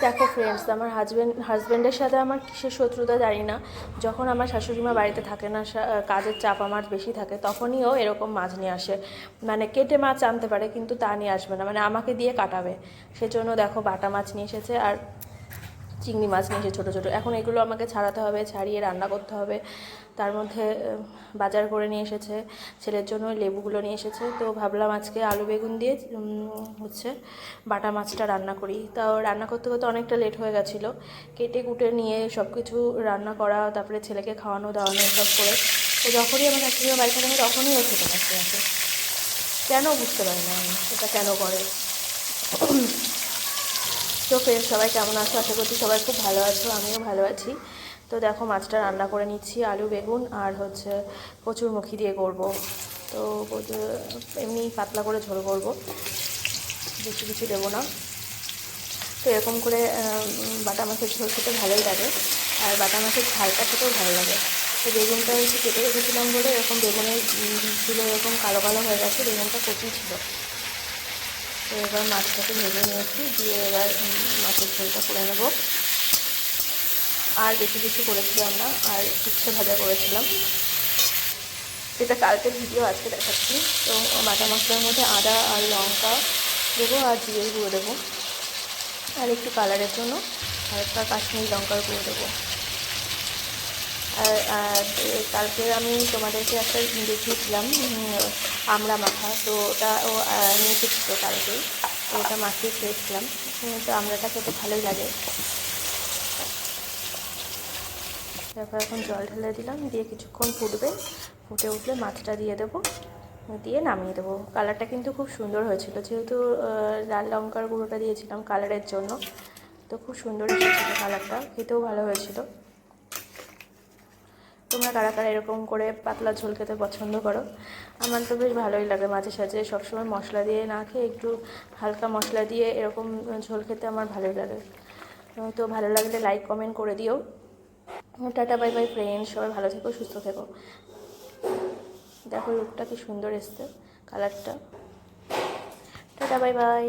দেখো ফ্রেন্ডস, আমার হাজব্যান্ডের সাথে আমার কিসের শত্রুতা জানি না। যখন আমার শাশুড়িমা বাড়িতে থাকে না, কাজের চাপ আমার বেশি থাকে, তখনই ও এরকম মাছ নিয়ে আসে। মানে কেটে মাছ আনতে পারে কিন্তু তা নিয়ে আসবে না, মানে আমাকে দিয়ে কাটাবে। সেজন্য দেখো বাটা মাছ নিয়ে এসেছে আর চিংড়ি মাছ নিয়ে এসে ছোটো ছোটো। এখন এগুলো আমাকে ছাড়াতে হবে, ছাড়িয়ে রান্না করতে হবে। তার মধ্যে বাজার করে নিয়ে এসেছে, ছেলের জন্য লেবুগুলো নিয়ে এসেছে। তো ভাবলাম আজকে আলু বেগুন দিয়ে হচ্ছে বাটা মাছটা রান্না করি। তাও রান্না করতে করতে অনেকটা লেট হয়ে গেছিলো। কেটে কুটে নিয়ে সব কিছু রান্না করা, তারপরে ছেলেকে খাওয়ানো দাওয়ানো সব করে। তো যখনই আমার শাশুড়ি বাড়ি থাকে তখনই ও খেতে পারতে আসে। কেন বুঝতে পারি না আমি এটা কেন করে। তো ফ্রেন্ড, সবাই কেমন আছো? আশা করছি সবাই খুব ভালো আছো, আমিও ভালো আছি। তো দেখো মাছটা রান্না করে নিচ্ছি, আলু বেগুন আর হচ্ছে কচুরমুখী দিয়ে করব। তো এমনি পাতলা করে ঝোল করব, বেশি কিছু দেবো না। তো এরকম করে বাটা মাছের ঝোল খেতে ভালোই লাগে, আর বাটা মাছের ঝালটা খেতেও ভালো লাগে। তো বেগুনটা একটু কেটে রেখেছিলাম বলে এরকম বেগুনের বীজগুলো এরকম কালো কালো হয়ে গেছে, বেগুনটা কচি ছিল। তো এবার মাছটাকে ভেজে নিয়েছি, দিয়ে এবার মাছের ঝোলটা করে নেব। আর বেশি কিছু করেছিলাম না, আর উচ্ছে ভাজা করেছিলাম। এটা কালকের ভিডিও আজকে দেখাচ্ছি। তো বাটা মশলার মধ্যে আদা আর লঙ্কা দেবো, আর জিরের গুঁড়ো দেবো, আর একটু কালারের জন্য হালকা কাশ্মীরি লঙ্কার গুঁড়ো দেবো। আর কালকে আমি তোমাদেরকে একটা দেখিয়েছিলাম আমড়া মাখা, তো ওটা ও নিয়ে এসেছিল কালকেই। তো ওটা মাখিয়ে খেয়েছিলাম। তো আমড়াটা খেতে ভালোই লাগে। তারপর এখন জল ঢেলে দিলাম, দিয়ে কিছুক্ষণ ফুটবে, ফুটে উঠলে মাছটা দিয়ে দেবো, দিয়ে নামিয়ে দেবো। কালারটা কিন্তু খুব সুন্দর হয়েছিল, যেহেতু লাল লঙ্কার গুঁড়োটা দিয়েছিলাম কালারের জন্য। তো খুব সুন্দর এসেছিলো কালারটা, খেতেও ভালো হয়েছিল। তোমরা কারা কারা এরকম করে পাতলা ঝোল খেতে পছন্দ করো? আমার তো বেশ ভালোই লাগে, মাঝে সাঝে সবসময় মশলা দিয়ে না খেয়ে একটু হালকা মশলা দিয়ে এরকম ঝোল খেতে আমার ভালোই লাগে। তো ভালো লাগলে লাইক কমেন্ট করে দিও। টাটা বাই বাই ফ্রেন্ডস, সবাই ভালো থেকো, সুস্থ থেকো। দেখো লুকটা কি সুন্দর এসছে, কালারটা। Tata bye bye.